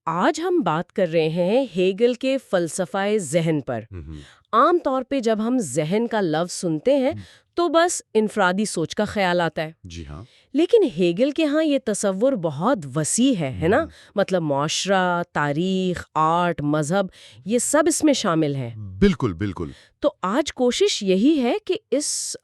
آج ہم بات کر رہے ہیں ہیگل کے فلسفہ ذہن پر۔ عام طور پہ جب ہم ذہن کا لفظ سنتے ہیں تو بس انفرادی سوچ کا خیال آتا ہے۔ جی ہاں، لیکن ہیگل کے ہاں یہ تصور بہت وسیع ہے نا؟ مطلب معاشرہ، تاریخ، آرٹ، مذہب، یہ سب اس میں شامل ہے۔ بالکل بالکل۔ تو آج کوشش یہی ہے کہ اس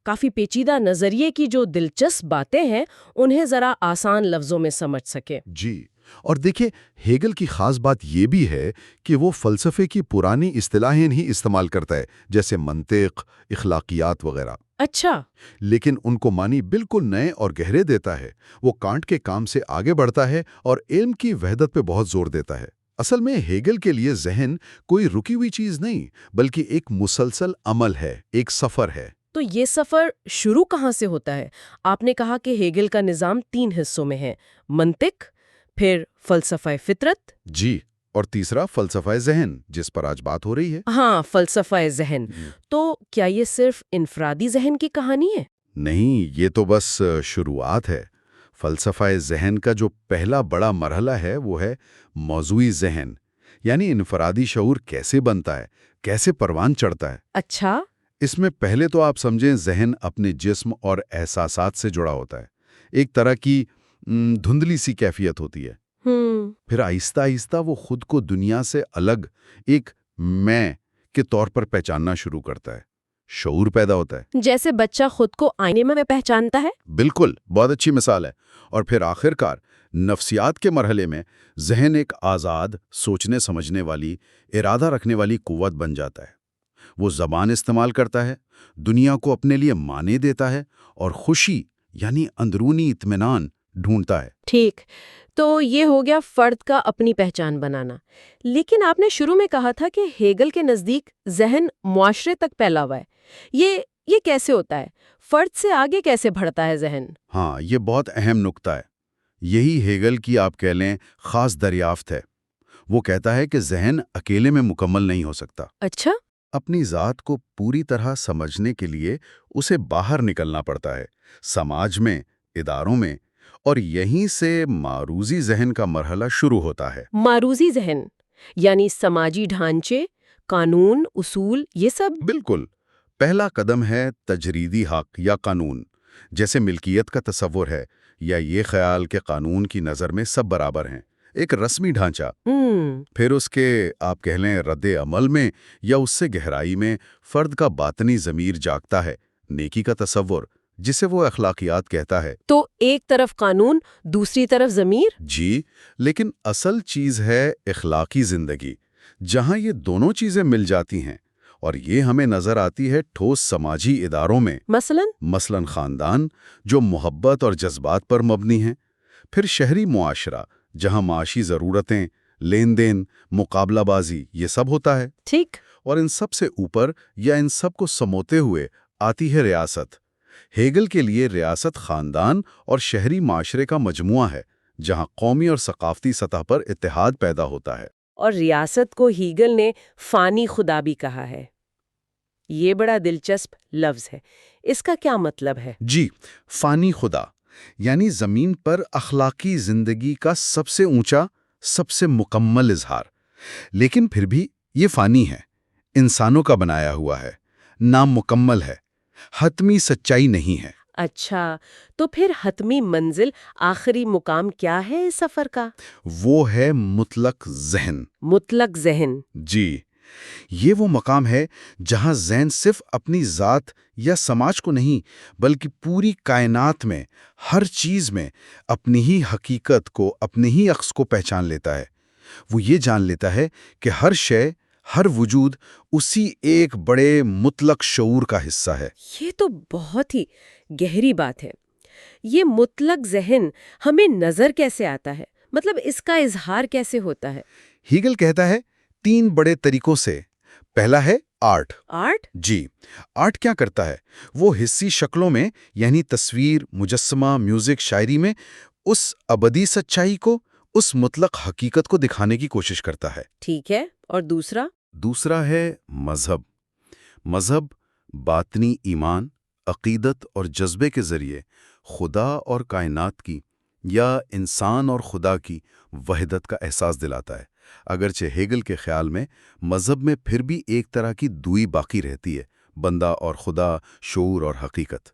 کافی پیچیدہ نظریے کی جو دلچسپ باتیں ہیں انہیں ذرا آسان لفظوں میں سمجھ سکے۔ جی، اور دیکھیں ہیگل کی خاص بات یہ بھی ہے کہ وہ فلسفے کی پرانی اصطلاحیں ہی استعمال کرتا ہے، جیسے منطق، اخلاقیات وغیرہ۔ اچھا۔ لیکن ان کو معنی بالکل نئے اور گہرے دیتا ہے۔ وہ کانٹ کے کام سے آگے بڑھتا ہے اور علم کی وحدت پہ بہت زور دیتا ہے۔ اصل میں ہیگل کے لیے ذہن کوئی رکی ہوئی چیز نہیں، بلکہ ایک مسلسل عمل ہے، ایک سفر ہے۔ تو یہ سفر شروع کہاں سے ہوتا ہے؟ آپ نے کہا کہ ہیگل کا نظام 3 حصوں میں ہے، منطق، پھر فلسفہ فطرت، جی، اور تیسرا فلسفہ ذہن، جس پر آج بات ہو رہی ہے۔ ہاں، فلسفہ ذہن۔ تو کیا یہ صرف انفرادی ذہن کی کہانی ہے؟ نہیں، یہ تو بس شروعات ہے۔ فلسفہ ذہن کا جو پہلا بڑا مرحلہ ہے وہ ہے موضوعی ذہن، یعنی انفرادی شعور کیسے بنتا ہے، کیسے پروان چڑھتا ہے۔ اچھا۔ اس میں پہلے تو آپ سمجھیں ذہن اپنے جسم اور احساسات سے جڑا ہوتا ہے، ایک طرح کی دھندلی سی کیفیت ہوتی ہے۔ پھر آہستہ آہستہ وہ خود کو دنیا سے الگ ایک میں کے طور پر پہچاننا شروع کرتا ہے، شعور پیدا ہوتا ہے۔ جیسے بچہ خود کو آئینے میں پہچانتا ہے؟ بالکل، بہت اچھی مثال ہے۔ اور پھر آخر کار نفسیات کے مرحلے میں ذہن ایک آزاد، سوچنے سمجھنے والی، ارادہ رکھنے والی قوت بن جاتا ہے۔ وہ زبان استعمال کرتا ہے، دنیا کو اپنے لیے معنی دیتا ہے اور خوشی یعنی اندرونی اطمینان ڈھونڈتا ہے۔ ٹھیک، تو یہ ہو گیا فرد کا اپنی پہچان بنانا۔ لیکن آپ نے شروع میں کہا تھا کہ ہیگل کے نزدیک ذہن معاشرے تک پھیلا ہوا ہے۔ یہ کیسے ہوتا ہے؟ فرد سے آگے کیسے بڑھتا ہے ذہن؟ ہاں، یہ بہت اہم نکتہ ہے۔ یہی ہیگل کی آپ کہہ لیں خاص دریافت ہے۔ وہ کہتا ہے کہ ذہن اکیلے میں مکمل نہیں ہو سکتا۔ اچھا۔ اپنی ذات کو پوری طرح سمجھنے کے لیے اسے باہر نکلنا پڑتا ہے، سماج میں، اداروں میں، اور یہیں سے معروضی ذہن کا مرحلہ شروع ہوتا ہے۔ معروضی ذہن یعنی سماجی ڈھانچے، قانون، اصول، یہ سب؟ بالکل۔ پہلا قدم ہے تجریدی حق یا قانون، جیسے ملکیت کا تصور ہے، یا یہ خیال کہ قانون کی نظر میں سب برابر ہیں، ایک رسمی ڈھانچہ۔ پھر اس کے آپ کہہ لیں رد عمل میں یا اس سے گہرائی میں فرد کا باطنی ضمیر جاگتا ہے، نیکی کا تصور، جسے وہ اخلاقیات کہتا ہے۔ تو ایک طرف قانون، دوسری طرف ضمیر؟ جی، لیکن اصل چیز ہے اخلاقی زندگی، جہاں یہ دونوں چیزیں مل جاتی ہیں، اور یہ ہمیں نظر آتی ہے ٹھوس سماجی اداروں میں، مثلاً خاندان جو محبت اور جذبات پر مبنی ہیں، پھر شہری معاشرہ جہاں معاشی ضرورتیں، لین دین، مقابلہ بازی، یہ سب ہوتا ہے۔ ٹھیک۔ اور ان سب سے اوپر یا ان سب کو سموتے ہوئے آتی ہے ریاست۔ ہیگل کے لیے ریاست خاندان اور شہری معاشرے کا مجموعہ ہے، جہاں قومی اور ثقافتی سطح پر اتحاد پیدا ہوتا ہے۔ اور ریاست کو ہیگل نے فانی خدا بھی کہا ہے۔ یہ بڑا دلچسپ لفظ ہے، اس کا کیا مطلب ہے؟ جی، فانی خدا یعنی زمین پر اخلاقی زندگی کا سب سے اونچا، سب سے مکمل اظہار، لیکن پھر بھی یہ فانی ہے، انسانوں کا بنایا ہوا ہے، نامکمل ہے، حتمی سچائی نہیں ہے۔ اچھا، تو پھر حتمی منزل، آخری مقام کیا ہے اس سفر کا؟ وہ ہے مطلق ذہن۔ مطلق ذہن؟ جی، یہ وہ مقام ہے جہاں ذہن صرف اپنی ذات یا سماج کو نہیں، بلکہ پوری کائنات میں، ہر چیز میں اپنی ہی حقیقت کو، اپنے ہی عکس کو پہچان لیتا ہے۔ وہ یہ جان لیتا ہے کہ ہر شے، ہر وجود اسی ایک بڑے مطلق شعور کا حصہ ہے۔ یہ تو بہت ہی گہری بات ہے۔ یہ مطلق ذہن ہمیں نظر کیسے آتا ہے؟ مطلب اس کا اظہار کیسے ہوتا ہے؟ ہیگل کہتا ہے 3 بڑے طریقوں سے۔ پہلا ہے آرٹ۔ آرٹ؟ جی، آرٹ کیا کرتا ہے؟ وہ حسی شکلوں میں، یعنی تصویر، مجسمہ، میوزک، شاعری میں اس ابدی سچائی کو، اس مطلق حقیقت کو دکھانے کی کوشش کرتا ہے۔ ٹھیک ہے، اور دوسرا؟ دوسرا ہے مذہب۔ مذہب باطنی ایمان، عقیدت اور جذبے کے ذریعے خدا اور کائنات کی، یا انسان اور خدا کی وحدت کا احساس دلاتا ہے۔ اگرچہ ہیگل کے خیال میں مذہب میں پھر بھی ایک طرح کی دوئی باقی رہتی ہے، بندہ اور خدا، شعور اور حقیقت۔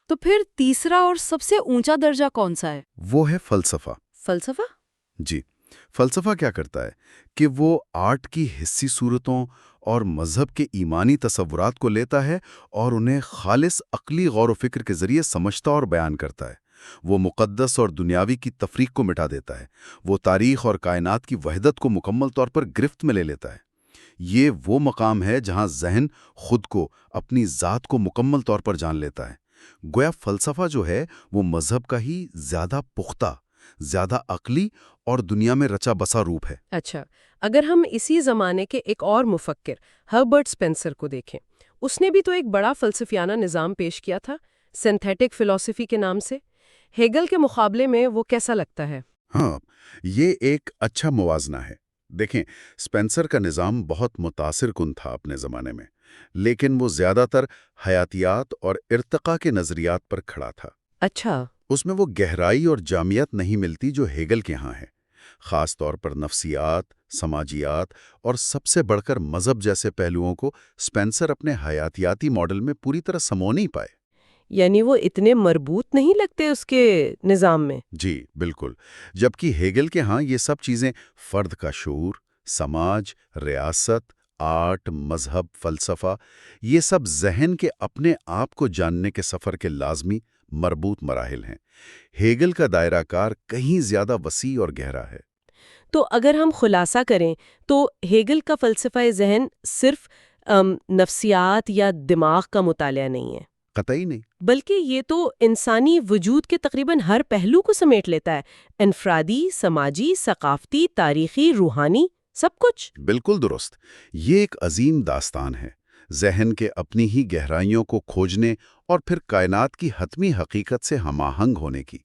تو پھر تیسرا اور سب سے اونچا درجہ کون سا ہے؟ وہ ہے فلسفہ۔ فلسفہ؟ جی، فلسفہ کیا کرتا ہے کہ وہ آرٹ کی حسی صورتوں اور مذہب کے ایمانی تصورات کو لیتا ہے اور انہیں خالص عقلی غور و فکر کے ذریعے سمجھتا اور بیان کرتا ہے۔ وہ مقدس اور دنیاوی کی تفریق کو مٹا دیتا ہے، وہ تاریخ اور کائنات کی وحدت کو مکمل طور پر گرفت میں لے لیتا ہے۔ یہ وہ مقام ہے جہاں ذہن خود کو، اپنی ذات کو مکمل طور پر جان لیتا ہے۔ گویا فلسفہ جو ہے وہ مذہب کا ہی زیادہ پختہ، زیادہ عقلی اور دنیا میں رچا بسا روپ ہے۔ اچھا، اگر ہم اسی زمانے کے ایک اور مفکر ہربرٹ اسپینسر کو دیکھیں، اس نے بھی تو ایک بڑا فلسفیانہ نظام پیش کیا تھا، سنتھیٹک فلسفی کے نام سے۔ ہیگل کے مقابلے میں وہ کیسا لگتا ہے؟ ہاں، یہ ایک اچھا موازنہ ہے۔ دیکھیں، اسپینسر کا نظام بہت متاثر کن تھا اپنے زمانے میں، لیکن وہ زیادہ تر حیاتیات اور ارتقاء کے نظریات پر کھڑا تھا۔ اچھا۔ اس میں وہ گہرائی اور جامعیت نہیں ملتی جو ہیگل کے ہاں ہے، خاص طور پر نفسیات، سماجیات اور سب سے بڑھ کر مذہب جیسے پہلوؤں کو اسپینسر اپنے حیاتیاتی ماڈل میں پوری طرح سمو نہیں پائے۔ یعنی وہ اتنے مربوط نہیں لگتے اس کے نظام میں؟ جی بالکل، جبکہ ہیگل کے ہاں یہ سب چیزیں فرد کا شعور، سماج، ریاست، آرٹ، مذہب، فلسفہ، یہ سب ذہن کے اپنے آپ کو جاننے کے سفر کے لازمی مربوط مراحل ہیں۔ ہیگل کا دائرہ کار کہیں زیادہ وسیع اور گہرا ہے۔ تو اگر ہم خلاصہ کریں تو ہیگل کا فلسفہ ذہن صرف نفسیات یا دماغ کا مطالعہ نہیں ہے، قطعی نہیں۔ بلکہ یہ تو انسانی وجود کے تقریباً ہر پہلو کو سمیٹ لیتا ہے، انفرادی، سماجی، ثقافتی، تاریخی، روحانی، سب کچھ۔ بالکل درست، یہ ایک عظیم داستان ہے، ذہن کے اپنی ہی گہرائیوں کو کھوجنے اور پھر کائنات کی حتمی حقیقت سے ہم آہنگ ہونے کی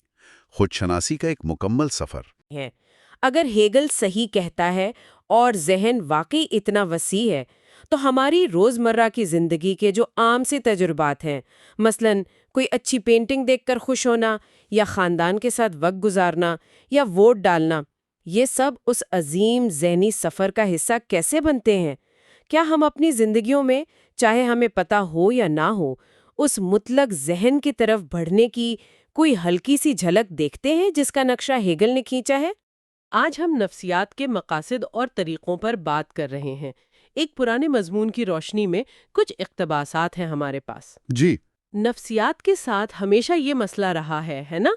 خود شناسی کا ایک مکمل سفر ہے۔ اگر ہیگل صحیح کہتا ہے اور ذہن واقعی اتنا وسیع ہے، تو ہماری روزمرہ کی زندگی کے جو عام سے تجربات ہیں، مثلاً کوئی اچھی پینٹنگ دیکھ کر خوش ہونا، یا خاندان کے ساتھ وقت گزارنا، یا ووٹ ڈالنا، یہ سب اس عظیم ذہنی سفر کا حصہ کیسے بنتے ہیں؟ کیا ہم اپنی زندگیوں میں، چاہے ہمیں پتہ ہو یا نہ ہو، اس مطلق ذہن کی طرف بڑھنے کی کوئی ہلکی سی جھلک دیکھتے ہیں جس کا نقشہ ہیگل نے کھینچا ہے؟ آج ہم نفسیات کے مقاصد اور طریقوں پر بات کر رہے ہیں۔ ایک پرانے مضمون کی روشنی میں کچھ اقتباسات ہیں ہمارے پاس۔ جی، نفسیات کے ساتھ ہمیشہ یہ مسئلہ رہا ہے نا،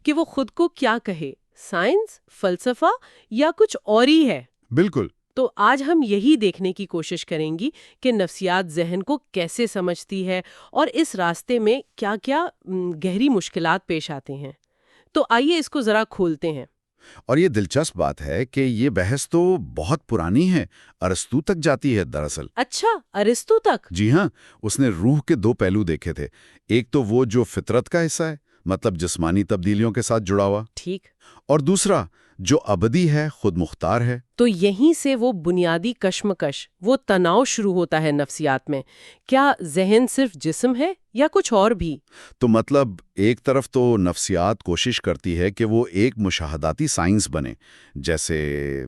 کہ وہ خود کو کیا کہے، سائنس، فلسفہ یا کچھ اور ہی ہے۔ بالکل۔ تو آج ہم یہی دیکھنے کی کوشش کریں گی کہ نفسیات ذہن کو کیسے سمجھتی ہے اور اس راستے میں کیا کیا گہری مشکلات پیش آتے ہیں۔ تو آئیے اس کو ذرا کھولتے ہیں۔ اور یہ دلچسپ بات ہے کہ یہ بحث تو بہت پرانی ہے، ارسطو تک جاتی ہے دراصل۔ اچھا، ارسطو تک؟ جی ہاں، اس نے روح کے دو پہلو دیکھے تھے، ایک تو وہ جو فطرت کا حصہ ہے، مطلب جسمانی تبدیلیوں کے ساتھ جڑا ہوا، ٹھیک، اور دوسرا جو ابدی ہے، خود مختار ہے۔ تو یہیں سے وہ بنیادی کشمکش، وہ تناؤ شروع ہوتا ہے نفسیات میں۔ کیا ذہن صرف جسم ہے یا کچھ اور بھی؟ تو مطلب ایک طرف تو نفسیات کوشش کرتی ہے کہ وہ ایک مشاہداتی سائنس بنے، جیسے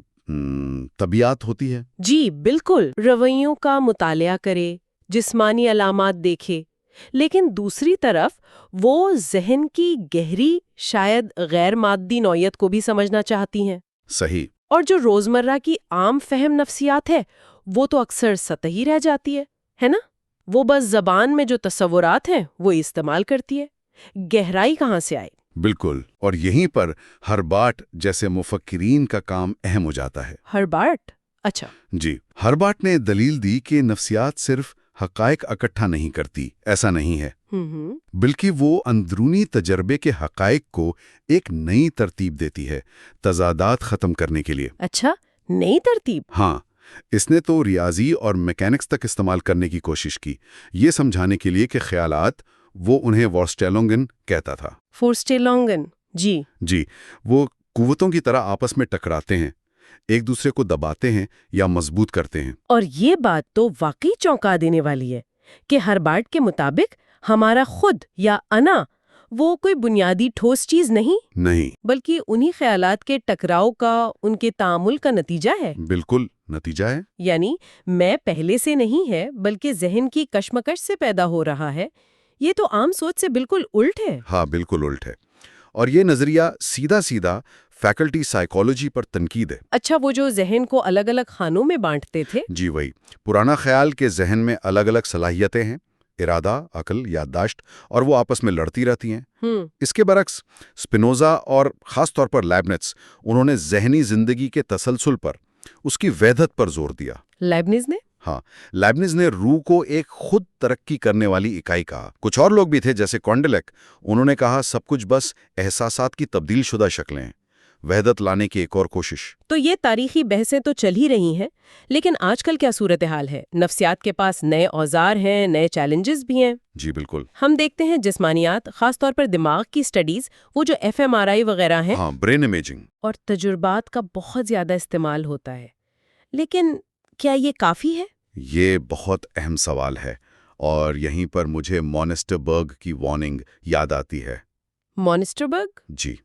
طبیعت ہوتی ہے۔ جی بالکل، رویوں کا مطالعہ کرے، جسمانی علامات دیکھے، لیکن دوسری طرف وہ ذہن کی گہری، شاید غیر مادی نوعیت کو بھی سمجھنا چاہتی ہیں۔ صحیح۔ اور جو روزمرہ کی عام فہم نفسیات ہے وہ تو اکثر سطحی رہ جاتی ہے نا؟ وہ بس زبان میں جو تصورات ہیں وہ استعمال کرتی ہے، گہرائی کہاں سے آئے؟ بالکل، اور یہیں پر ہربرٹ جیسے مفکرین کا کام اہم ہو جاتا ہے۔ ہربرٹ؟ اچھا۔ جی، ہربرٹ نے دلیل دی کہ نفسیات صرف حقائق اکٹھا نہیں کرتی، ایسا نہیں ہے، بلکہ وہ اندرونی تجربے کے حقائق کو ایک نئی ترتیب دیتی ہے، تضادات ختم کرنے کے لیے۔ اچھا، نئی ترتیب؟ ہاں، اس نے تو ریاضی اور میکینکس تک استعمال کرنے کی کوشش کی، یہ سمجھانے کے لیے کہ خیالات، وہ انہیں فورسٹیلونگن کہتا تھا۔ فورسٹیلونگن، جی وہ قوتوں کی طرح آپس میں ٹکراتے ہیں، ایک دوسرے کو دباتے ہیں یا مضبوط کرتے ہیں۔ اور یہ بات تو واقعی چونکا دینے والی ہے کہ ہربرٹ کے مطابق ہمارا خود یا انا وہ کوئی بنیادی ٹھوس چیز نہیں، بلکہ انہی خیالات کے ٹکراؤ کا، ان کے تعامل کا نتیجہ ہے۔ بالکل نتیجہ ہے۔ یعنی میں پہلے سے نہیں ہے بلکہ ذہن کی کشمکش سے پیدا ہو رہا ہے۔ یہ تو عام سوچ سے بالکل الٹ ہے۔ ہاں، بالکل الٹ ہے۔ اور یہ نظریہ سیدھا سیدھا فیکلٹی سائیکالوجی پر تنقید ہے۔ اچھا، وہ جو ذہن کو الگ الگ خانوں میں بانٹتے تھے؟ جی وہی پرانا خیال کے ذہن میں الگ الگ صلاحیتیں ہیں، ارادہ، عقل، یادداشت، اور وہ آپس میں لڑتی رہتی ہیں۔ اس کے برعکس اسپینوزا اور خاص طور پر لیبنٹس، انہوں نے ذہنی زندگی کے تسلسل پر، اس کی وحدت پر زور دیا۔ لیبنز نے؟ ہاں، لیبنز نے روح کو ایک خود ترقی کرنے والی اکائی کہا۔ کچھ اور لوگ بھی تھے جیسے کونڈلیک، انہوں نے کہا سب کچھ بس احساسات کی تبدیل شدہ شکلیں ہیں، وحدت لانے کی ایک اور کوشش۔ تو یہ تاریخی بحثیں تو چل ہی رہی ہیں، لیکن آج کل کیا صورتحال ہے؟ نفسیات کے پاس نئے اوزار ہیں، نئے چیلنجز بھی ہیں۔ جی بالکل۔ ہم دیکھتے ہیں جسمانیات، خاص طور پر دماغ کی سٹڈیز، وہ جو FMRI وغیرہ ہیں، ہاں، برین امیجنگ اور تجربات کا بہت زیادہ استعمال ہوتا ہے۔ لیکن کیا یہ کافی ہے؟ یہ بہت اہم سوال ہے، اور یہیں پر مجھے مونسٹربرگ کی وارننگ یاد آتی ہے۔ مونسٹربرگ؟ جی،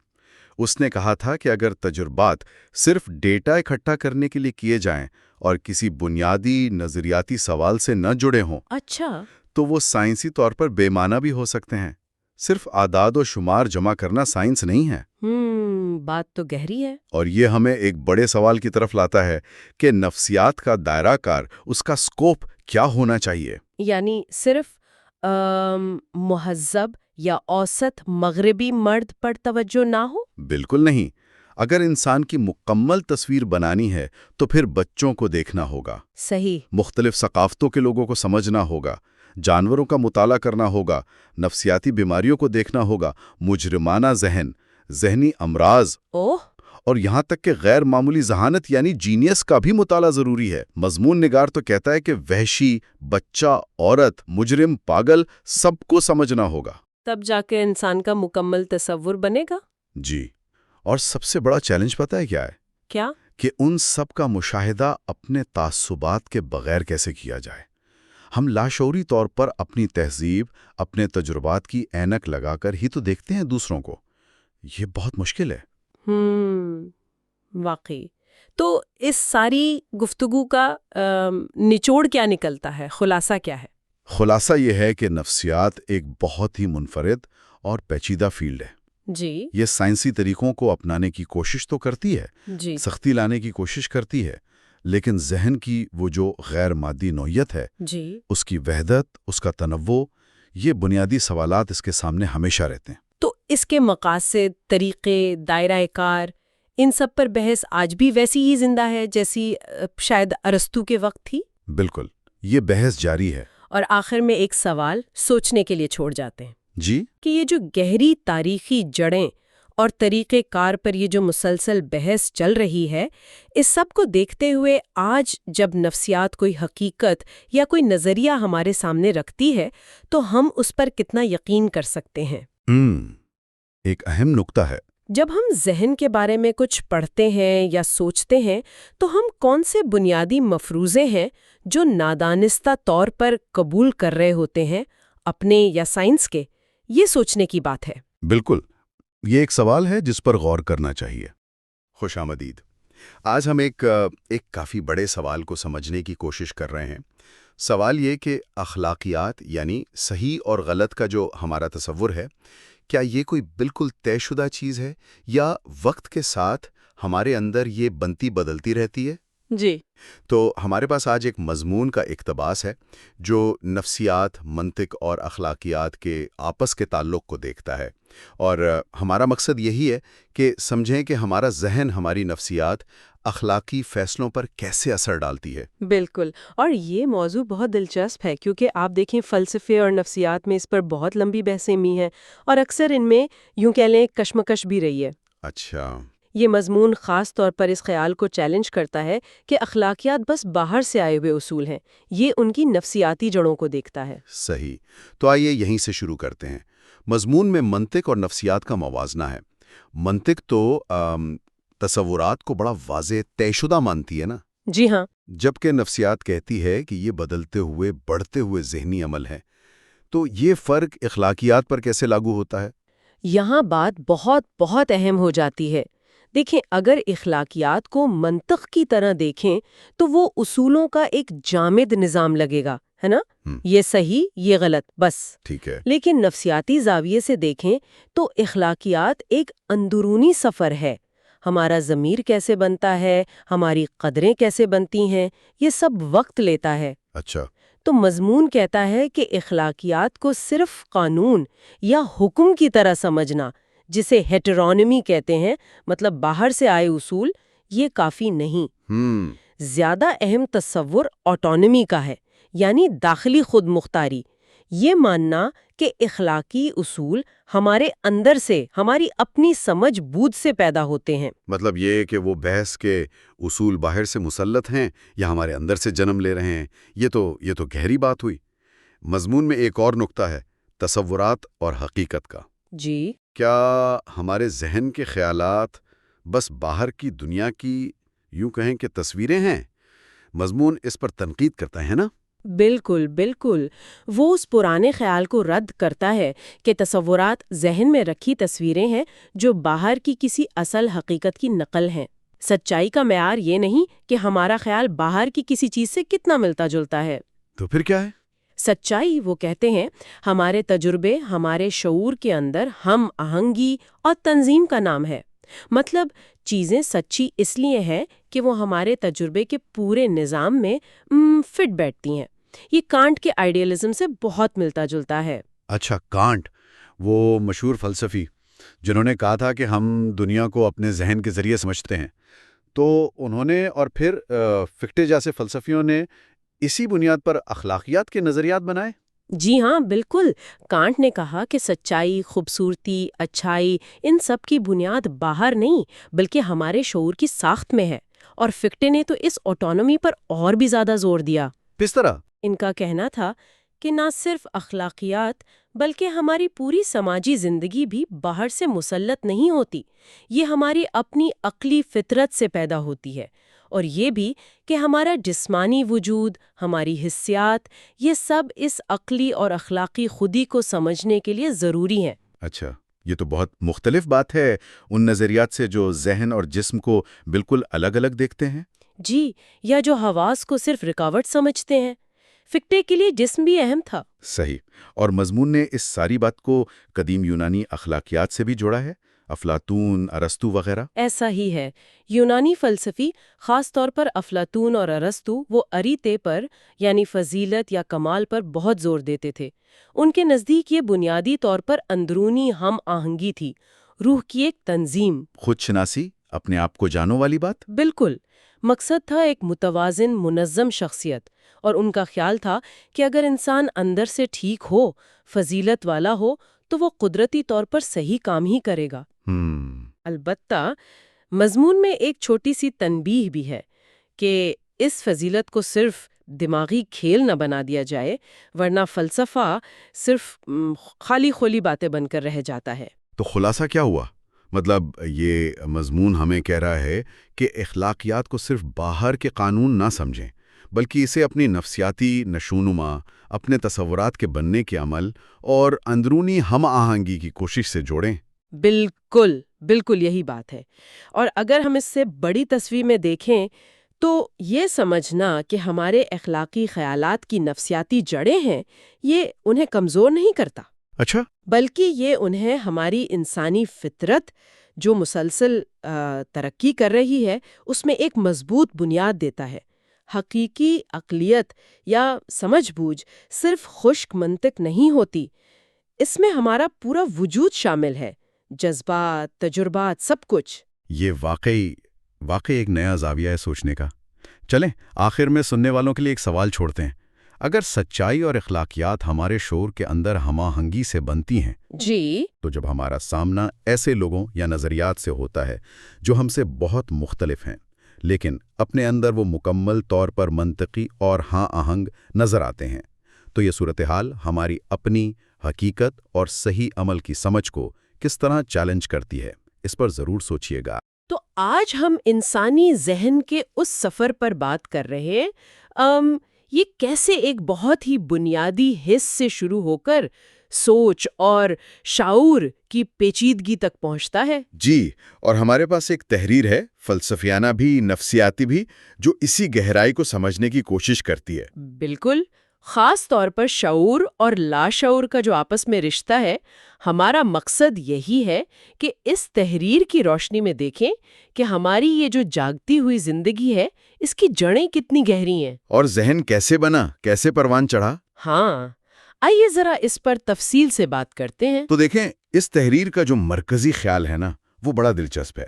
اس نے کہا تھا کہ اگر تجربات صرف ڈیٹا اکٹھا کرنے کے لیے کیے جائیں اور کسی بنیادی نظریاتی سوال سے نہ جڑے ہوں، اچھا، تو وہ سائنسی طور پر بے معنی بھی ہو سکتے ہیں۔ صرف اعداد و شمار جمع کرنا سائنس نہیں ہے۔ بات تو گہری ہے۔ اور یہ ہمیں ایک بڑے سوال کی طرف لاتا ہے کہ نفسیات کا دائرہ کار، اس کا سکوپ کیا ہونا چاہیے؟ یعنی صرف مہذب یا اوسط مغربی مرد پر توجہ نہ ہو؟ بالکل نہیں۔ اگر انسان کی مکمل تصویر بنانی ہے تو پھر بچوں کو دیکھنا ہوگا، صحیح، مختلف ثقافتوں کے لوگوں کو سمجھنا ہوگا، جانوروں کا مطالعہ کرنا ہوگا، نفسیاتی بیماریوں کو دیکھنا ہوگا، مجرمانہ ذہن، ذہنی امراض، اور یہاں تک کہ غیر معمولی ذہانت یعنی جینیس کا بھی مطالعہ ضروری ہے۔ مضمون نگار تو کہتا ہے کہ وحشی، بچہ، عورت، مجرم، پاگل، سب کو سمجھنا ہوگا۔ تب جا کے انسان کا مکمل تصور بنے گا۔ جی، اور سب سے بڑا چیلنج پتہ ہے کیا ہے؟ کیا؟ کہ ان سب کا مشاہدہ اپنے تعصبات کے بغیر کیسے کیا جائے۔ ہم لاشعوری طور پر اپنی تہذیب، اپنے تجربات کی اینک لگا کر ہی تو دیکھتے ہیں دوسروں کو۔ یہ بہت مشکل ہے۔ واقعی۔ تو اس ساری گفتگو کا نچوڑ کیا نکلتا ہے؟ خلاصہ کیا ہے؟ خلاصہ یہ ہے کہ نفسیات ایک بہت ہی منفرد اور پیچیدہ فیلڈ ہے۔ جی، یہ سائنسی طریقوں کو اپنانے کی کوشش تو کرتی ہے، جی، سختی لانے کی کوشش کرتی ہے، لیکن ذہن کی وہ جو غیر مادی نوعیت ہے، جی، اس کی وحدت، اس کا تنوع، یہ بنیادی سوالات اس کے سامنے ہمیشہ رہتے ہیں۔ تو اس کے مقاصد، طریقے، دائرہ کار، ان سب پر بحث آج بھی ویسی ہی زندہ ہے جیسی شاید ارسطو کے وقت تھی؟ بالکل، یہ بحث جاری ہے۔ اور آخر میں ایک سوال سوچنے کے لیے چھوڑ جاتے ہیں جی، کہ یہ جو گہری تاریخی جڑیں اور طریقہ کار پر یہ جو مسلسل بحث چل رہی ہے، اس سب کو دیکھتے ہوئے آج جب نفسیات کوئی حقیقت یا کوئی نظریہ ہمارے سامنے رکھتی ہے تو ہم اس پر کتنا یقین کر سکتے ہیں؟ ایک اہم نکتہ ہے۔ جب ہم ذہن کے بارے میں کچھ پڑھتے ہیں یا سوچتے ہیں تو ہم کون سے بنیادی مفروضے ہیں جو نادانستہ طور پر قبول کر رہے ہوتے ہیں، اپنے یا سائنس کے؟ یہ سوچنے کی بات ہے۔ بالکل، یہ ایک سوال ہے جس پر غور کرنا چاہیے۔ خوش آمدید۔ آج ہم ایک کافی بڑے سوال کو سمجھنے کی کوشش کر رہے ہیں۔ سوال یہ کہ اخلاقیات یعنی صحیح اور غلط کا جو ہمارا تصور ہے، کیا یہ کوئی بالکل طے شدہ چیز ہے یا وقت کے ساتھ ہمارے اندر یہ بنتی بدلتی رہتی ہے؟ جی، تو ہمارے پاس آج ایک مضمون کا اقتباس ہے جو نفسیات، منطق اور اخلاقیات کے آپس کے تعلق کو دیکھتا ہے، اور ہمارا مقصد یہی ہے کہ سمجھیں کہ ہمارا ذہن ہماری نفسیات اخلاقی فیصلوں پر کیسے اثر ڈالتی ہے۔ بالکل، اور یہ موضوع بہت دلچسپ ہے کیونکہ آپ دیکھیں فلسفے اور نفسیات میں اس پر بہت لمبی بحثیں ہوئی ہیں اور اکثر ان میں یوں کہہ لیں کشمکش بھی رہی ہے۔ اچھا، یہ مضمون خاص طور پر اس خیال کو چیلنج کرتا ہے کہ اخلاقیات بس باہر سے آئے ہوئے اصول ہیں، یہ ان کی نفسیاتی جڑوں کو دیکھتا ہے۔ صحیح۔ تو آئیے یہیں سے شروع کرتے ہیں۔ مضمون میں منطق اور نفسیات کا موازنہ ہے۔ منطق تو تصورات کو بڑا واضح طے شدہ مانتی ہے نا؟ جی ہاں، جبکہ نفسیات کہتی ہے کہ یہ بدلتے ہوئے بڑھتے ہوئے ذہنی عمل ہے۔ تو یہ فرق اخلاقیات پر کیسے لاگو ہوتا ہے؟ یہاں بات بہت بہت اہم ہو جاتی ہے۔ دیکھیں، اگر اخلاقیات کو منطق کی طرح دیکھیں تو وہ اصولوں کا ایک جامد نظام لگے گا، ہے نا؟ یہ صحیح، یہ غلط، بس۔ ٹھیک ہے۔ لیکن نفسیاتی زاویے سے دیکھیں تو اخلاقیات ایک اندرونی سفر ہے۔ ہمارا ضمیر کیسے بنتا ہے، ہماری قدریں کیسے بنتی ہیں، یہ سب وقت لیتا ہے۔ اچھا۔ تو مضمون کہتا ہے کہ اخلاقیات کو صرف قانون یا حکم کی طرح سمجھنا، جسے ہیٹرونیمی کہتے ہیں، مطلب باہر سے آئے اصول، یہ کافی نہیں۔ زیادہ اہم تصور آٹونومی کا ہے، یعنی داخلی خود مختاری۔ یہ ماننا کہ اخلاقی اصول ہمارے اندر سے، ہماری اپنی سمجھ بوجھ سے پیدا ہوتے ہیں۔ مطلب یہ کہ وہ بحث کے اصول باہر سے مسلط ہیں یا ہمارے اندر سے جنم لے رہے ہیں، یہ تو گہری بات ہوئی۔ مضمون میں ایک اور نقطہ ہے، تصورات اور حقیقت کا۔ جی، کیا ہمارے ذہن کے خیالات بس باہر کی دنیا کی یوں کہیں کہ تصویریں ہیں؟ مضمون اس پر تنقید کرتا ہے نا؟ بالکل بالکل۔ وہ اس پرانے خیال کو رد کرتا ہے کہ تصورات ذہن میں رکھی تصویریں ہیں جو باہر کی کسی اصل حقیقت کی نقل ہیں۔ سچائی کا معیار یہ نہیں کہ ہمارا خیال باہر کی کسی چیز سے کتنا ملتا جلتا ہے۔ تو پھر کیا ہے؟ سچائی، وہ کہتے ہیں، ہمارے تجربے، ہمارے شعور کے اندر ہم آہنگی اور تنظیم کا نام ہے۔ مطلب چیزیں سچی اس لیے ہیں کہ وہ ہمارے تجربے کے پورے نظام میں فٹ بیٹھتی ہیں۔ یہ کانٹ کے آئیڈیالزم سے بہت ملتا جلتا ہے۔ اچھا، کانٹ، وہ مشہور فلسفی جنہوں نے کہا تھا کہ ہم دنیا کو اپنے ذہن کے ذریعے سمجھتے ہیں، تو انہوں نے اور پھر فکٹے جیسے فلسفیوں نے اسی بنیاد پر اخلاقیات کے نظریات بنائے۔ جی ہاں، بالکل۔ کانٹ نے کہا کہ سچائی، خوبصورتی، اچھائی، ان سب کی بنیاد باہر نہیں بلکہ ہمارے شعور کی ساخت میں ہے، اور فکٹے نے تو اس آٹونومی پر اور بھی زیادہ زور دیا۔ کس طرح؟ ان کا کہنا تھا کہ نہ صرف اخلاقیات بلکہ ہماری پوری سماجی زندگی بھی باہر سے مسلط نہیں ہوتی، یہ ہماری اپنی عقلی فطرت سے پیدا ہوتی ہے، اور یہ بھی کہ ہمارا جسمانی وجود، ہماری حسیات، یہ سب اس عقلی اور اخلاقی خودی کو سمجھنے کے لیے ضروری ہیں۔ اچھا، یہ تو بہت مختلف بات ہے ان نظریات سے جو ذہن اور جسم کو بالکل الگ الگ دیکھتے ہیں۔ جی، یا جو حواس کو صرف رکاوٹ سمجھتے ہیں۔ فکٹے کے لیے جسم بھی اہم تھا۔ صحیح، اور مضمون نے اس ساری بات کو قدیم یونانی اخلاقیات سے بھی جوڑا ہے، افلاطون، ارسطو وغیرہ۔ ایسا ہی ہے۔ یونانی فلسفی، خاص طور پر افلاطون اور ارسطو، وہ اریتے پر یعنی فضیلت یا کمال پر بہت زور دیتے تھے۔ ان کے نزدیک یہ بنیادی طور پر اندرونی ہم آہنگی تھی، روح کی ایک تنظیم۔ خود شناسی، اپنے آپ کو جانو والی بات۔ بالکل۔ مقصد تھا ایک متوازن، منظم شخصیت، اور ان کا خیال تھا کہ اگر انسان اندر سے ٹھیک ہو، فضیلت والا ہو، تو وہ قدرتی طور پر صحیح کام ہی کرے گا۔ البتہ مضمون میں ایک چھوٹی سی تنبیہ بھی ہے کہ اس فضیلت کو صرف دماغی کھیل نہ بنا دیا جائے، ورنہ فلسفہ صرف خالی خولی باتیں بن کر رہ جاتا ہے۔ تو خلاصہ کیا ہوا؟ مطلب یہ مضمون ہمیں کہہ رہا ہے کہ اخلاقیات کو صرف باہر کے قانون نہ سمجھیں، بلکہ اسے اپنی نفسیاتی نشوونما، اپنے تصورات کے بننے کے عمل اور اندرونی ہم آہنگی کی کوشش سے جوڑیں۔ بالکل بالکل یہی بات ہے۔ اور اگر ہم اس سے بڑی تصویر میں دیکھیں تو یہ سمجھنا کہ ہمارے اخلاقی خیالات کی نفسیاتی جڑیں ہیں، یہ انہیں کمزور نہیں کرتا، اچھا، بلکہ یہ انہیں ہماری انسانی فطرت جو مسلسل ترقی کر رہی ہے اس میں ایک مضبوط بنیاد دیتا ہے۔ حقیقی عقلیت یا سمجھ بوجھ صرف خشک منطق نہیں ہوتی، اس میں ہمارا پورا وجود شامل ہے، جذبات، تجربات، سب کچھ۔ یہ واقعی ایک نیا زاویہ ہے سوچنے کا۔ چلیں آخر میں سننے والوں کے لیے ایک سوال چھوڑتے ہیں۔ اگر سچائی اور اخلاقیات ہمارے شعور کے اندر ہم آہنگی سے بنتی ہیں، جی، تو جب ہمارا سامنا ایسے لوگوں یا نظریات سے ہوتا ہے جو ہم سے بہت مختلف ہیں، لیکن اپنے اندر وہ مکمل طور پر منطقی اور ہاں آہنگ نظر آتے ہیں، تو یہ صورتحال ہماری اپنی حقیقت اور صحیح عمل کی سمجھ کو کس طرح چیلنج کرتی ہے، اس پر ضرور سوچئے گا۔ تو آج ہم انسانی ذہن کے اس سفر پر بات کر رہے ہیں، یہ کیسے ایک بہت ہی بنیادی حس سے شروع ہو کر سوچ اور شعور کی پیچیدگی تک پہنچتا ہے۔ جی، اور ہمارے پاس ایک تحریر ہے، فلسفیانہ بھی، نفسیاتی بھی، جو اسی گہرائی کو سمجھنے کی کوشش کرتی ہے۔ بالکل، خاص طور پر شعور اور لاشعور کا جو آپس میں رشتہ ہے، ہمارا مقصد یہی ہے کہ اس تحریر کی روشنی میں دیکھیں کہ ہماری یہ جو جاگتی ہوئی زندگی ہے، اس کی جڑیں کتنی گہری ہیں۔ اور ذہن کیسے بنا، کیسے پروان چڑھا؟ ہاں، آئیے ذرا اس پر تفصیل سے بات کرتے ہیں۔ تو دیکھیں، اس تحریر کا جو مرکزی خیال ہے نا، وہ بڑا دلچسپ ہے۔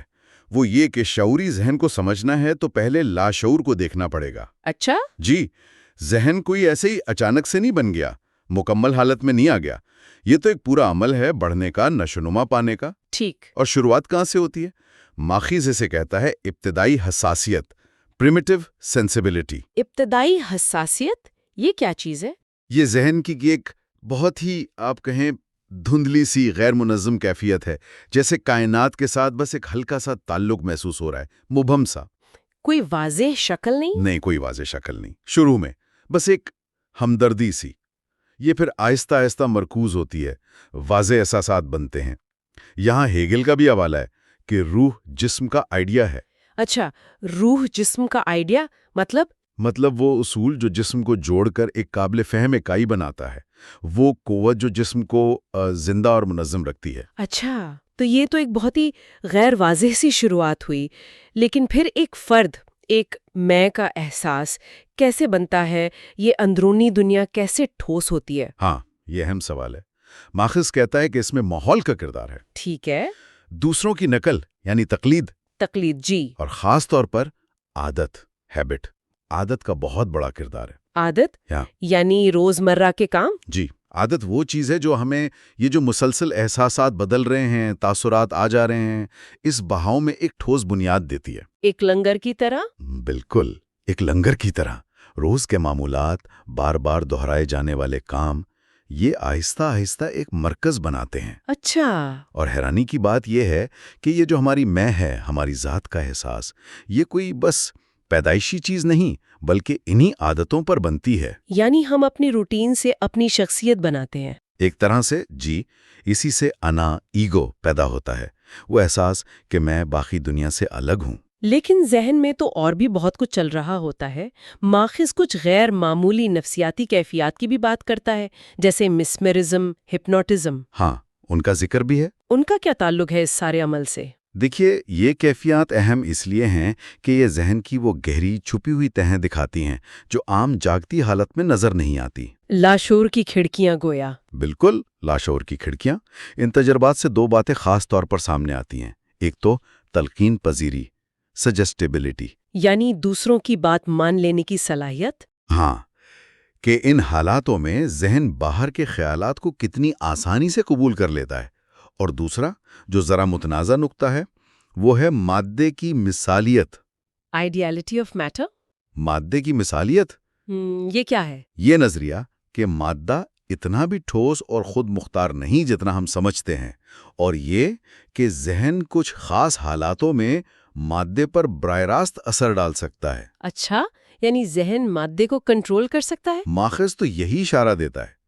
وہ یہ کہ شعوری ذہن کو سمجھنا ہے تو پہلے لاشعور کو دیکھنا پڑے گا۔ اچھا؟ جی، ذہن کوئی ایسے ہی اچانک سے نہیں بن گیا، مکمل حالت میں نہیں آ گیا۔ یہ تو ایک پورا عمل ہے بڑھنے کا، نشوونما پانے کا۔ ٹھیک۔ اور شروعات کہاں سے ہوتی ہے؟ ماخذ اسے کہتا ہے ابتدائی حساسیت، پریمیٹیو سینسیبلٹی۔ ابتدائی حساسیت، یہ کیا چیز ہے؟ یہ ذہن کی ایک بہت ہی، آپ کہیں، دھندلی سی غیر منظم کیفیت ہے، جیسے کائنات کے ساتھ بس ایک ہلکا سا تعلق محسوس ہو رہا ہے، مبہم سا۔ کوئی واضح شکل نہیں؟ نہیں، کوئی واضح شکل نہیں شروع میں، بس ایک ہمدردی سی۔ یہ پھر آہستہ آہستہ مرکوز ہوتی ہے، واضح احساسات بنتے ہیں۔ یہاں ہیگل کا بھی حوالہ ہے کہ روح جسم کا آئیڈیا ہے۔ اچھا، روح جسم کا آئیڈیا مطلب وہ اصول جو جسم کو جوڑ کر ایک قابل فہم اکائی بناتا ہے، وہ قوت جو جسم کو زندہ اور منظم رکھتی ہے۔ اچھا، تو یہ تو ایک بہت ہی غیر واضح سی شروعات ہوئی، لیکن پھر ایک فرد، ایک میں کا احساس کیسے بنتا ہے؟ یہ اندرونی دنیا کیسے ٹھوس ہوتی ہے؟ ہاں، یہ اہم سوال ہے۔ ماخذ کہتا ہے کہ اس میں ماحول کا کردار ہے، ٹھیک ہے۔ دوسروں کی نقل یعنی تقلید، جی۔ اور خاص طور پر عادت، ہیبٹ۔ عادت کا بہت بڑا کردار ہے۔ عادت یعنی روزمرہ کے کام؟ جی، عادت وہ چیز ہے جو ہمیں یہ جو مسلسل احساسات بدل رہے ہیں، تاثرات آ جا رہے ہیں، اس بہاؤ میں ایک ٹھوس بنیاد دیتی ہے۔ ایک لنگر کی طرح؟ بالکل، ایک لنگر کی طرح۔ روز کے معمولات، بار بار دہرائے جانے والے کام، یہ آہستہ آہستہ ایک مرکز بناتے ہیں۔ اچھا۔ اور حیرانی کی بات یہ ہے کہ یہ جو ہماری میں ہے، ہماری ذات کا احساس، یہ کوئی بس پیدائشی چیز نہیں، بلکہ انہی عادتوں پر بنتی ہے۔ یعنی ہم اپنی روٹین سے اپنی شخصیت بناتے ہیں۔ ایک طرح سے، جی، اسی سے انا، ایگو پیدا ہوتا ہے، وہ احساس کہ میں باقی دنیا سے الگ ہوں۔ لیکن ذہن میں تو اور بھی بہت کچھ چل رہا ہوتا ہے۔ ماخذ کچھ غیر معمولی نفسیاتی کیفیات کی بھی بات کرتا ہے، جیسے مسمرزم، ہپنوٹزم۔ ہاں، ان کا ذکر بھی ہے۔ ان کا کیا تعلق ہے اس سارے عمل سے؟ دیکھیے، یہ کیفیات اہم اس لیے ہیں کہ یہ ذہن کی وہ گہری چھپی ہوئی تہیں دکھاتی ہیں جو عام جاگتی حالت میں نظر نہیں آتی۔ لاشعور کی کھڑکیاں گویا۔ بالکل، لاشعور کی کھڑکیاں۔ ان تجربات سے دو باتیں خاص طور پر سامنے آتی ہیں۔ ایک تو تلقین پذیری، سجسٹیبلٹی، یعنی دوسروں کی بات مان لینے کی صلاحیت۔ ہاں، کہ ان حالاتوں میں ذہن باہر کے خیالات کو کتنی آسانی سے قبول کر لیتا ہے۔ اور دوسرا، جو ذرا متنازع نقطہ ہے، وہ ہے مادے کی مثالیت۔ آئیڈیالٹی آف میٹر؟ مادے کی مثالیت؟ یہ کیا ہے؟ یہ نظریہ کہ مادہ اتنا بھی ٹھوس اور خود مختار نہیں جتنا ہم سمجھتے ہیں، اور یہ کہ ذہن کچھ خاص حالاتوں میں مادے پر براہ راست اثر ڈال سکتا ہے۔ اچھا، یعنی ذہن مادے کو کنٹرول کر سکتا ہے؟ ماخذ تو یہی اشارہ دیتا ہے۔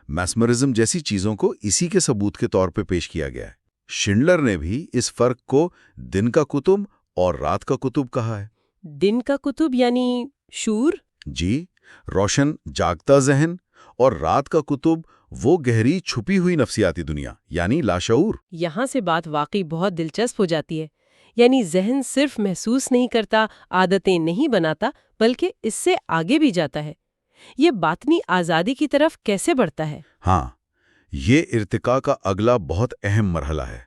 میسمرزم جیسی چیزوں کو اسی کے ثبوت کے طور پہ پیش کیا گیا ہے۔ شنڈلر نے بھی اس فرق کو دن کا کتب اور رات کا کتب کہا ہے۔ دن کا کتب یعنی شعور؟ جی، روشن جاگتا ذہن، اور رات کا کتب وہ گہری چھپی ہوئی نفسیاتی دنیا یعنی لاشعور۔ یہاں سے بات واقعی بہت دلچسپ ہو جاتی ہے۔ یعنی ذہن صرف محسوس نہیں کرتا، عادتیں نہیں بناتا، بلکہ اس سے آگے بھی جاتا ہے۔ یہ باطنی آزادی کی طرف کیسے بڑھتا ہے؟ ہاں، یہ ارتقاء کا اگلا بہت اہم مرحلہ ہے۔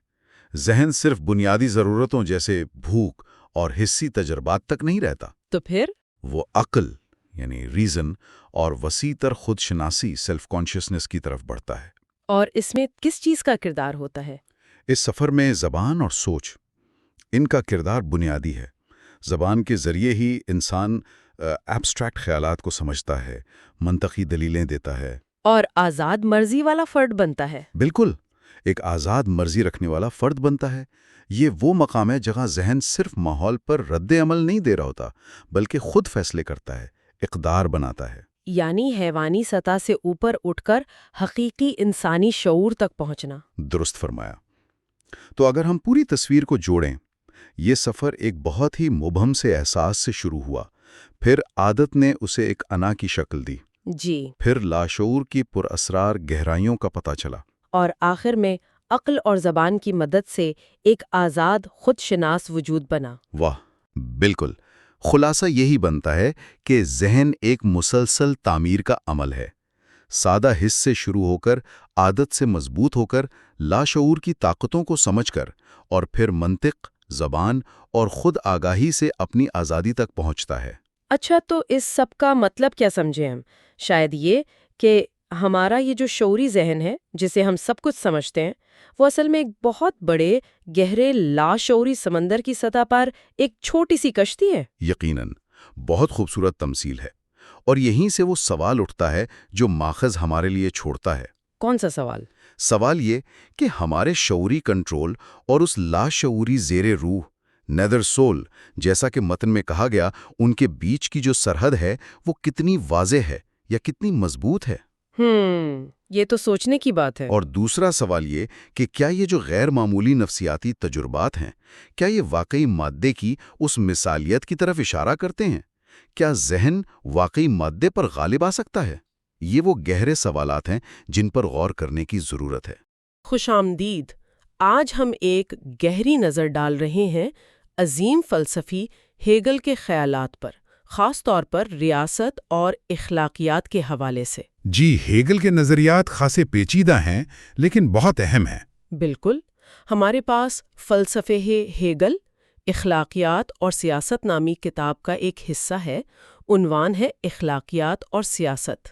ذہن صرف بنیادی ضرورتوں جیسے بھوک اور حسی تجربات تک نہیں رہتا۔ تو پھر وہ عقل یعنی ریزن اور وسیع تر خود شناسی سیلف کانشیسنس کی طرف بڑھتا ہے۔ اور اس میں کس چیز کا کردار ہوتا ہے؟ اس سفر میں زبان اور سوچ، ان کا کردار بنیادی ہے۔ زبان کے ذریعے ہی انسان ایبسٹریکٹ خیالات کو سمجھتا ہے، منطقی دلیلیں دیتا ہے، اور آزاد مرضی والا فرد بنتا ہے۔ بالکل، ایک آزاد مرضی رکھنے والا فرد بنتا ہے۔ یہ وہ مقام ہے جہاں ذہن صرف ماحول پر رد عمل نہیں دے رہا ہوتا، بلکہ خود فیصلے کرتا ہے، اقدار بناتا ہے۔ یعنی حیوانی سطح سے اوپر اٹھ کر حقیقی انسانی شعور تک پہنچنا۔ درست فرمایا۔ تو اگر ہم پوری تصویر کو جوڑیں، یہ سفر ایک بہت ہی مبہم سے احساس سے شروع ہوا، پھر عادت نے اسے ایک انا کی شکل دی، جی، پھر لاشعور کی پراسرار گہرائیوں کا پتہ چلا، اور آخر میں عقل اور زبان کی مدد سے ایک آزاد خود شناس وجود بنا۔ واہ، بالکل۔ خلاصہ یہی بنتا ہے کہ ذہن ایک مسلسل تعمیر کا عمل ہے، سادہ حس سے شروع ہو کر، عادت سے مضبوط ہو کر، لاشعور کی طاقتوں کو سمجھ کر، اور پھر منطق، زبان اور خود آگاہی سے اپنی آزادی تک پہنچتا ہے۔ اچھا، تو اس سب کا مطلب کیا سمجھیں ہم؟ شاید یہ کہ ہمارا یہ جو شعوری ذہن ہے جسے ہم سب کچھ سمجھتے ہیں، وہ اصل میں ایک بہت بڑے گہرے لاشعوری سمندر کی سطح پر ایک چھوٹی سی کشتی ہے۔ یقیناً، بہت خوبصورت تمثیل ہے، اور یہیں سے وہ سوال اٹھتا ہے جو ماخذ ہمارے لیے چھوڑتا ہے۔ کون سا سوال؟ سوال یہ کہ ہمارے شعوری کنٹرول اور اس لاشعوری زیر روح نیدر سول، جیسا کہ متن میں کہا گیا، ان کے بیچ کی جو سرحد ہے وہ کتنی واضح ہے یا کتنی مضبوط ہے۔ یہ تو سوچنے کی بات ہے۔ اور دوسرا سوال یہ کہ کیا یہ جو غیر معمولی نفسیاتی تجربات ہیں، کیا یہ واقعی مادے کی اس مثالیت کی طرف اشارہ کرتے ہیں؟ کیا ذہن واقعی مادے پر غالب آ سکتا ہے؟ یہ وہ گہرے سوالات ہیں جن پر غور کرنے کی ضرورت ہے۔ خوش آمدید۔ آج ہم ایک گہری نظر ڈال رہے ہیں عظیم فلسفی ہیگل کے خیالات پر، خاص طور پر ریاست اور اخلاقیات کے حوالے سے۔ جی، ہیگل کے نظریات خاصے پیچیدہ ہیں لیکن بہت اہم ہیں۔ بالکل۔ ہمارے پاس فلسفے ہیگل، اخلاقیات اور سیاست نامی کتاب کا ایک حصہ ہے، عنوان ہے اخلاقیات اور سیاست۔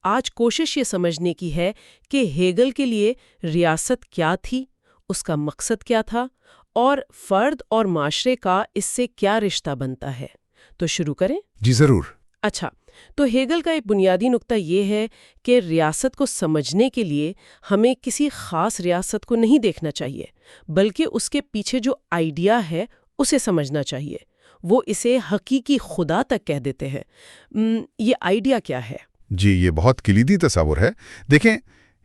آج کوشش یہ سمجھنے کی ہے کہ ہیگل کے لیے ریاست کیا تھی، اس کا مقصد کیا تھا، اور فرد اور معاشرے کا اس سے کیا رشتہ بنتا ہے۔ تو شروع کریں؟ جی ضرور۔ اچھا، تو ہیگل کا ایک بنیادی نقطہ یہ ہے کہ ریاست کو سمجھنے کے لیے ہمیں کسی خاص ریاست کو نہیں دیکھنا چاہیے، بلکہ اس کے پیچھے جو آئیڈیا ہے اسے سمجھنا چاہیے۔ وہ اسے حقیقی خدا تک کہہ دیتے ہیں۔ یہ آئیڈیا کیا ہے؟ جی، یہ بہت کلیدی تصور ہے۔ دیکھیں،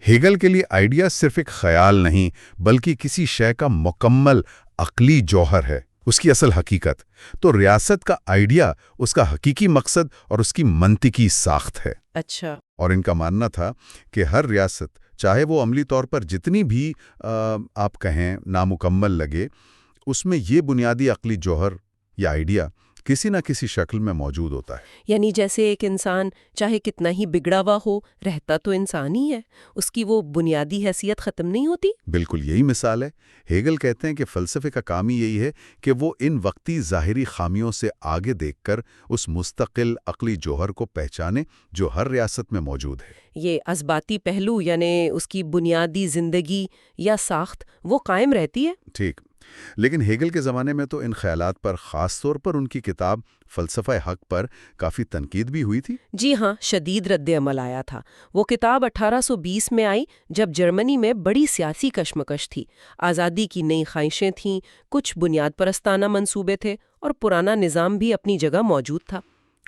ہیگل کے لیے آئیڈیا صرف ایک خیال نہیں بلکہ کسی شے کا مکمل عقلی جوہر ہے، اس کی اصل حقیقت۔ تو ریاست کا آئیڈیا اس کا حقیقی مقصد اور اس کی منطقی ساخت ہے۔ اچھا۔ اور ان کا ماننا تھا کہ ہر ریاست، چاہے وہ عملی طور پر جتنی بھی آپ کہیں نامکمل لگے، اس میں یہ بنیادی عقلی جوہر یا آئیڈیا کسی نہ کسی شکل میں موجود ہوتا ہے۔ یعنی جیسے ایک انسان چاہے کتنا ہی بگڑا ہوا ہو، رہتا تو انسان ہی ہے، اس کی وہ بنیادی حیثیت ختم نہیں ہوتی۔ بالکل یہی مثال ہے۔ ہیگل کہتے ہیں کہ فلسفے کا کام ہی یہی ہے کہ وہ ان وقتی ظاہری خامیوں سے آگے دیکھ کر اس مستقل عقلی جوہر کو پہچانے جو ہر ریاست میں موجود ہے۔ یہ اثباتی پہلو یعنی اس کی بنیادی زندگی یا ساخت وہ قائم رہتی ہے۔ ٹھیک، لیکن ہیگل کے زمانے میں تو ان خیالات پر، خاص طور پر ان کی کتاب فلسفہ حق پر، کافی تنقید بھی ہوئی تھی۔ جی ہاں، شدید رد عمل آیا تھا۔ وہ کتاب 1820 میں آئی جب جرمنی میں بڑی سیاسی کشمکش تھی، آزادی کی نئی خواہشیں تھیں، کچھ بنیاد پرستانہ منصوبے تھے، اور پرانا نظام بھی اپنی جگہ موجود تھا۔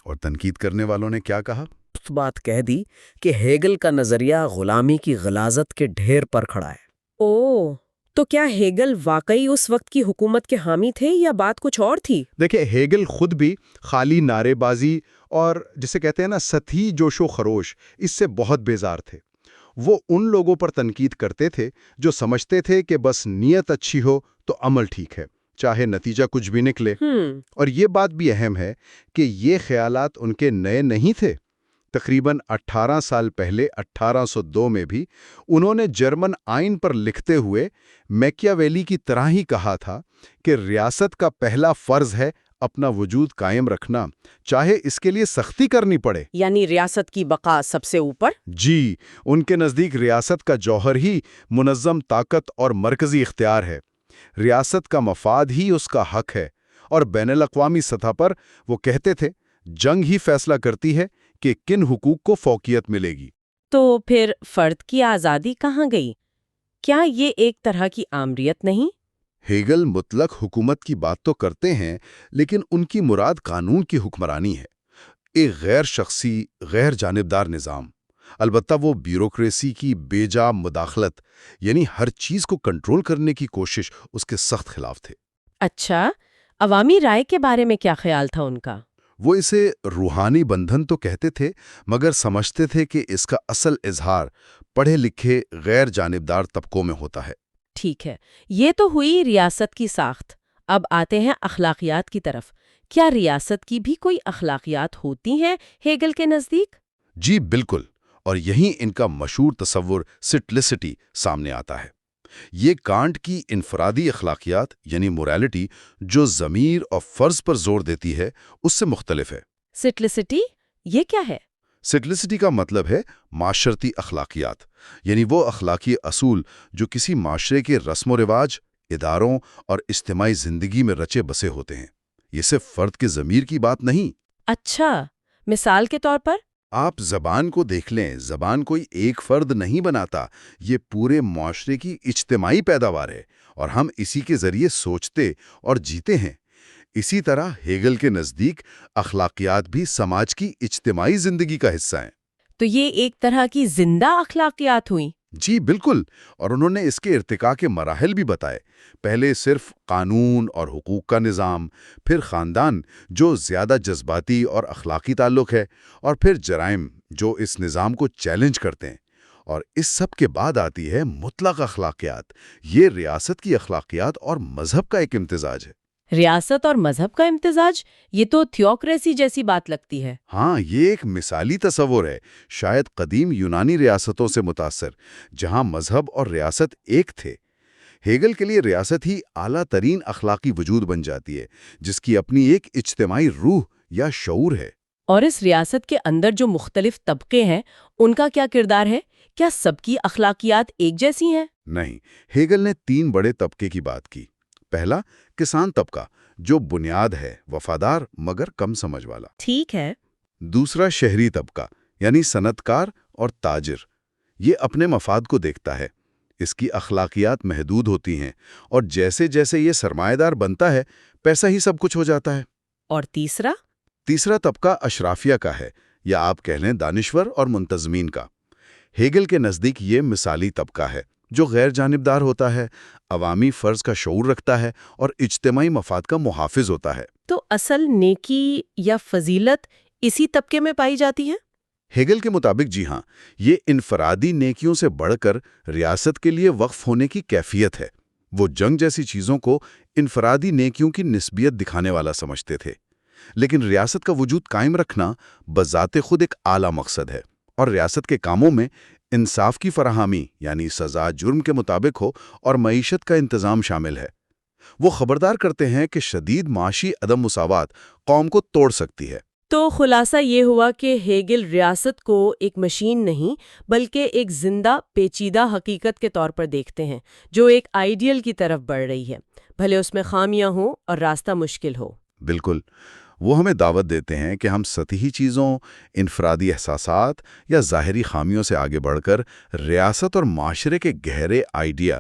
اور تنقید کرنے والوں نے کیا کہا؟ اس بات کہہ دی کہ ہیگل کا نظریہ غلامی کی غلاظت کے ڈھیر پر کھڑا ہے۔ اوہ، تو کیا ہیگل واقعی اس وقت کی حکومت کے حامی تھے یا بات کچھ اور تھی؟ دیکھیں، ہیگل خود بھی خالی نعرے بازی اور جسے کہتے ہیں نا سطحی جوش و خروش، اس سے بہت بیزار تھے۔ وہ ان لوگوں پر تنقید کرتے تھے جو سمجھتے تھے کہ بس نیت اچھی ہو تو عمل ٹھیک ہے، چاہے نتیجہ کچھ بھی نکلے۔ اور یہ بات بھی اہم ہے کہ یہ خیالات ان کے نئے نہیں تھے۔ تقریباً 18 سال پہلے 1802 میں بھی انہوں نے جرمن آئین پر لکھتے ہوئے میکیاویلی کی طرح ہی کہا تھا کہ ریاست کا پہلا فرض ہے اپنا وجود قائم رکھنا، چاہے اس کے لیے سختی کرنی پڑے۔ یعنی ریاست کی بقا سب سے اوپر؟ جی، ان کے نزدیک ریاست کا جوہر ہی منظم طاقت اور مرکزی اختیار ہے، ریاست کا مفاد ہی اس کا حق ہے، اور بین الاقوامی سطح پر وہ کہتے تھے جنگ ہی فیصلہ کرتی ہے کہ کن حقوق کو فوقیت ملے گی۔ تو پھر فرد کی آزادی کہاں گئی؟ کیا یہ ایک طرح کی آمریت نہیں؟ ہیگل مطلق حکومت کی بات تو کرتے ہیں، لیکن ان کی مراد قانون کی حکمرانی ہے۔ ایک غیر شخصی، غیر جانبدار نظام۔ البتہ وہ بیوروکریسی کی بے جا مداخلت، یعنی ہر چیز کو کنٹرول کرنے کی کوشش، اس کے سخت خلاف تھے۔ اچھا، عوامی رائے کے بارے میں کیا خیال تھا ان کا؟ وہ اسے روحانی بندھن تو کہتے تھے، مگر سمجھتے تھے کہ اس کا اصل اظہار پڑھے لکھے غیر جانبدار طبقوں میں ہوتا ہے۔ ٹھیک ہے، یہ تو ہوئی ریاست کی ساخت۔ اب آتے ہیں اخلاقیات کی طرف۔ کیا ریاست کی بھی کوئی اخلاقیات ہوتی ہیں ہیگل کے نزدیک؟ جی بالکل، اور یہیں ان کا مشہور تصور سٹلسٹی سامنے آتا ہے۔ یہ کانٹ کی انفرادی اخلاقیات یعنی موریلٹی، جو ضمیر اور فرض پر زور دیتی ہے، اس سے مختلف ہے۔ سٹلسٹی یہ کیا ہے؟ سٹلسٹی کا مطلب ہے معاشرتی اخلاقیات، یعنی وہ اخلاقی اصول جو کسی معاشرے کے رسم و رواج، اداروں اور اجتماعی زندگی میں رچے بسے ہوتے ہیں۔ یہ صرف فرد کے ضمیر کی بات نہیں۔ اچھا، مثال کے طور پر؟ آپ زبان کو دیکھ لیں، زبان کوئی ایک فرد نہیں بناتا، یہ پورے معاشرے کی اجتماعی پیداوار ہے، اور ہم اسی کے ذریعے سوچتے اور جیتے ہیں۔ اسی طرح ہیگل کے نزدیک اخلاقیات بھی سماج کی اجتماعی زندگی کا حصہ ہیں۔ تو یہ ایک طرح کی زندہ اخلاقیات ہوئیں۔ جی بالکل، اور انہوں نے اس کے ارتقاء کے مراحل بھی بتائے۔ پہلے صرف قانون اور حقوق کا نظام، پھر خاندان جو زیادہ جذباتی اور اخلاقی تعلق ہے، اور پھر جرائم جو اس نظام کو چیلنج کرتے ہیں۔ اور اس سب کے بعد آتی ہے مطلق اخلاقیات۔ یہ ریاست کی اخلاقیات اور مذہب کا ایک امتزاج ہے۔ ریاست اور مذہب کا امتزاج؟ یہ تو تھیوکریسی جیسی بات لگتی ہے۔ ہاں، یہ ایک مثالی تصور ہے، شاید قدیم یونانی ریاستوں سے متاثر، جہاں مذہب اور ریاست ایک تھے۔ ہیگل کے لیے ریاست ہی اعلیٰ ترین اخلاقی وجود بن جاتی ہے، جس کی اپنی ایک اجتماعی روح یا شعور ہے۔ اور اس ریاست کے اندر جو مختلف طبقے ہیں، ان کا کیا کردار ہے؟ کیا سب کی اخلاقیات ایک جیسی ہیں؟ نہیں، ہیگل نے 3 بڑے طبقے کی بات کی۔ پہلا، کسان طبقہ، جو بنیاد ہے، وفادار مگر کم سمجھ والا۔ ٹھیک ہے۔ دوسرا، شہری طبقہ، یعنی صنعت کار اور تاجر۔ یہ اپنے مفاد کو دیکھتا ہے، اس کی اخلاقیات محدود ہوتی ہیں، اور جیسے جیسے یہ سرمایہ دار بنتا ہے، پیسہ ہی سب کچھ ہو جاتا ہے۔ اور تیسرا طبقہ اشرافیہ کا ہے، یا آپ کہہ لیں دانشور اور منتظمین کا۔ ہیگل کے نزدیک یہ مثالی طبقہ ہے، جو غیر جانبدار ہوتا ہے، عوامی فرض کا شعور رکھتا ہے اور اجتماعی مفاد کا محافظ ہوتا ہے۔ تو اصل نیکی یا فضیلت اسی طبقے میں پائی جاتی ہے؟ ہیگل کے مطابق جی ہاں، یہ انفرادی نیکیوں سے بڑھ کر ریاست کے لیے وقف ہونے کی کیفیت ہے۔ وہ جنگ جیسی چیزوں کو انفرادی نیکیوں کی نسبیت دکھانے والا سمجھتے تھے، لیکن ریاست کا وجود قائم رکھنا بذات خود ایک اعلیٰ مقصد ہے، اور ریاست کے کاموں میں انصاف کی فراہمی، یعنی سزا جرم کے مطابق ہو، اور معیشت کا انتظام شامل ہے۔ وہ خبردار کرتے ہیں کہ شدید معاشی عدم مساوات قوم کو توڑ سکتی ہے۔ تو خلاصہ یہ ہوا کہ ہیگل ریاست کو ایک مشین نہیں بلکہ ایک زندہ پیچیدہ حقیقت کے طور پر دیکھتے ہیں، جو ایک آئیڈیل کی طرف بڑھ رہی ہے، بھلے اس میں خامیاں ہوں اور راستہ مشکل ہو۔ بالکل، وہ ہمیں دعوت دیتے ہیں کہ ہم سطحی چیزوں، انفرادی احساسات یا ظاہری خامیوں سے آگے بڑھ کر ریاست اور معاشرے کے گہرے آئیڈیا،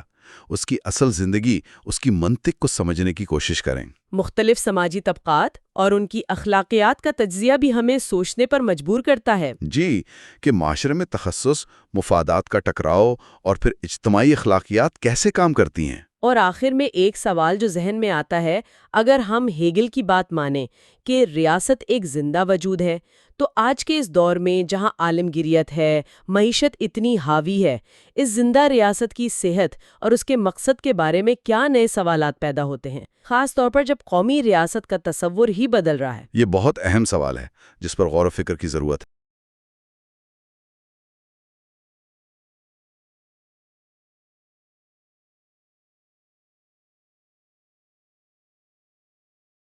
اس کی اصل زندگی، اس کی منطق کو سمجھنے کی کوشش کریں۔ مختلف سماجی طبقات اور ان کی اخلاقیات کا تجزیہ بھی ہمیں سوچنے پر مجبور کرتا ہے۔ جی، کہ معاشرے میں تخصص، مفادات کا ٹکراؤ اور پھر اجتماعی اخلاقیات کیسے کام کرتی ہیں۔ اور آخر میں ایک سوال جو ذہن میں آتا ہے، اگر ہم ہیگل کی بات مانیں کہ ریاست ایک زندہ وجود ہے، تو آج کے اس دور میں جہاں عالمگیریت ہے، معیشت اتنی حاوی ہے، اس زندہ ریاست کی صحت اور اس کے مقصد کے بارے میں کیا نئے سوالات پیدا ہوتے ہیں، خاص طور پر جب قومی ریاست کا تصور ہی بدل رہا ہے؟ یہ بہت اہم سوال ہے، جس پر غور و فکر کی ضرورت ہے۔